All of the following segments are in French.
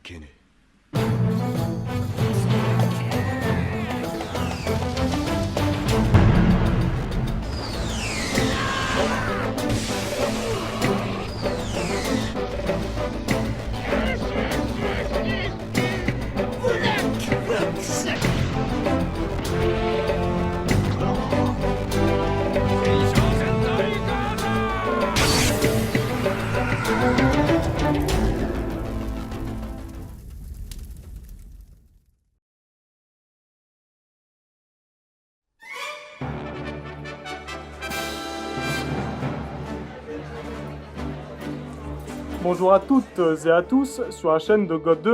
受けねえ。Bonjour à toutes et à tous sur la chaîne de God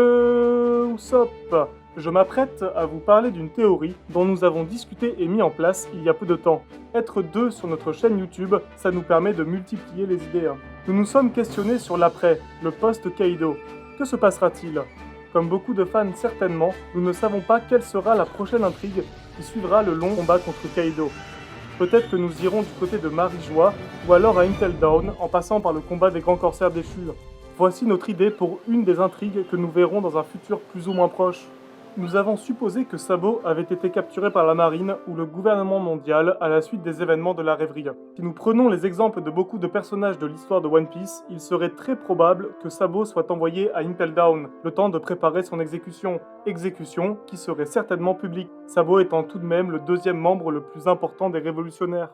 Usopp. Je m'apprête à vous parler d'une théorie dont nous avons discuté et mis en place il y a peu de temps. Être deux sur notre chaîne YouTube, ça nous permet de multiplier les idées. Nous nous sommes questionnés sur l'après, le post-Kaido. Que se passera-t-il? Comme beaucoup de fans certainement, nous ne savons pas quelle sera la prochaine intrigue qui suivra le long combat contre Kaido. Peut-être que nous irons du côté de Marijois ou alors à Impel Down en passant par le combat des grands corsaires déchus. Voici notre idée pour une des intrigues que nous verrons dans un futur plus ou moins proche. Nous avons supposé que Sabo avait été capturé par la marine ou le gouvernement mondial à la suite des événements de la rêverie. Si nous prenons les exemples de beaucoup de personnages de l'histoire de One Piece, il serait très probable que Sabo soit envoyé à Impel Down, le temps de préparer son exécution. Exécution qui serait certainement publique, Sabo étant tout de même le deuxième membre le plus important des révolutionnaires.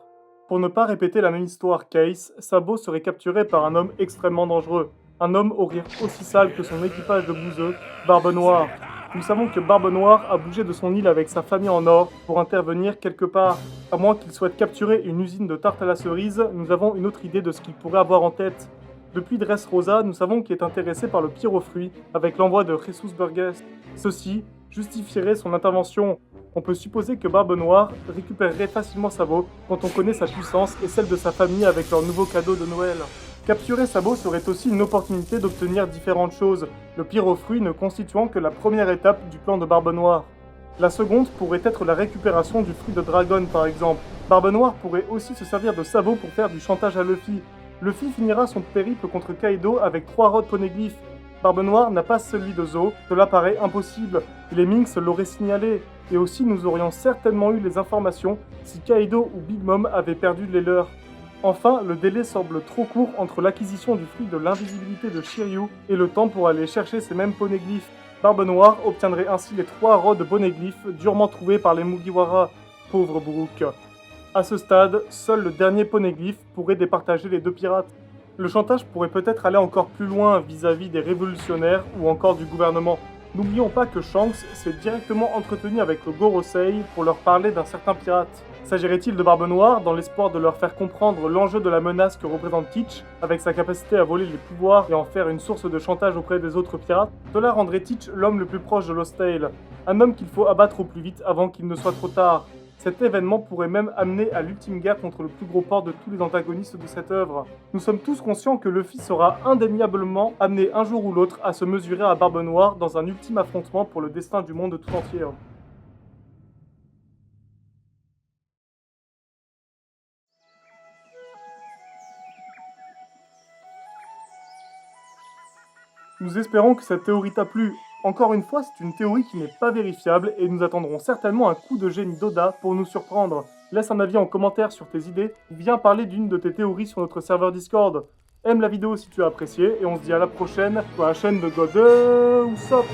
Pour ne pas répéter la même histoire qu'Ace, Sabo serait capturé par un homme extrêmement dangereux. Un homme au rire aussi sale que son équipage de bouseux, Barbe Noire. Nous savons que Barbe Noire a bougé de son île avec sa famille en or pour intervenir quelque part. À moins qu'il souhaite capturer une usine de tarte à la cerise, nous avons une autre idée de ce qu'il pourrait avoir en tête. Depuis Dressrosa, nous savons qu'il est intéressé par le pyrofruit avec l'envoi de Jesus Burgess. Ceci justifierait son intervention. On peut supposer que Barbe Noire récupérerait facilement Sabo quand on connaît sa puissance et celle de sa famille avec leur nouveau cadeau de Noël. Capturer Sabo serait aussi une opportunité d'obtenir différentes choses, le pyrofruit ne constituant que la première étape du plan de Barbe Noire. La seconde pourrait être la récupération du fruit de dragon par exemple. Barbe Noire pourrait aussi se servir de Sabo pour faire du chantage à Luffy. Luffy finira son périple contre Kaido avec 3 rods poneglyphes. Barbe Noire n'a pas celui de Zo, cela paraît impossible, les Minks l'auraient signalé, et aussi nous aurions certainement eu les informations si Kaido ou Big Mom avaient perdu les leurs. Enfin, le délai semble trop court entre l'acquisition du fruit de l'invisibilité de Shiryu et le temps pour aller chercher ces mêmes poneglyphes. Barbe Noire obtiendrait ainsi les 3 rods de poneglyphes durement trouvés par les Mugiwara. Pauvre Brook. À ce stade, seul le dernier poneglyphe pourrait départager les deux pirates. Le chantage pourrait peut-être aller encore plus loin vis-à-vis des révolutionnaires ou encore du gouvernement. N'oublions pas que Shanks s'est directement entretenu avec le Gorosei pour leur parler d'un certain pirate. S'agirait-il de Barbe Noire dans l'espoir de leur faire comprendre l'enjeu de la menace que représente Teach, avec sa capacité à voler les pouvoirs et en faire une source de chantage auprès des autres pirates? Cela rendrait Teach l'homme le plus proche de Lost Tale, un homme qu'il faut abattre au plus vite avant qu'il ne soit trop tard. Cet événement pourrait même amener à l'ultime guerre contre le plus gros port de tous les antagonistes de cette œuvre. Nous sommes tous conscients que Luffy sera indéniablement amené un jour ou l'autre à se mesurer à Barbe Noire dans un ultime affrontement pour le destin du monde tout entier. Nous espérons que cette théorie t'a plu. Encore une fois, c'est une théorie qui n'est pas vérifiable et nous attendrons certainement un coup de génie d'Oda pour nous surprendre. Laisse un avis en commentaire sur tes idées ou viens parler d'une de tes théories sur notre serveur Discord. Aime la vidéo si tu as apprécié et on se dit à la prochaine sur la chaîne de God Usopp.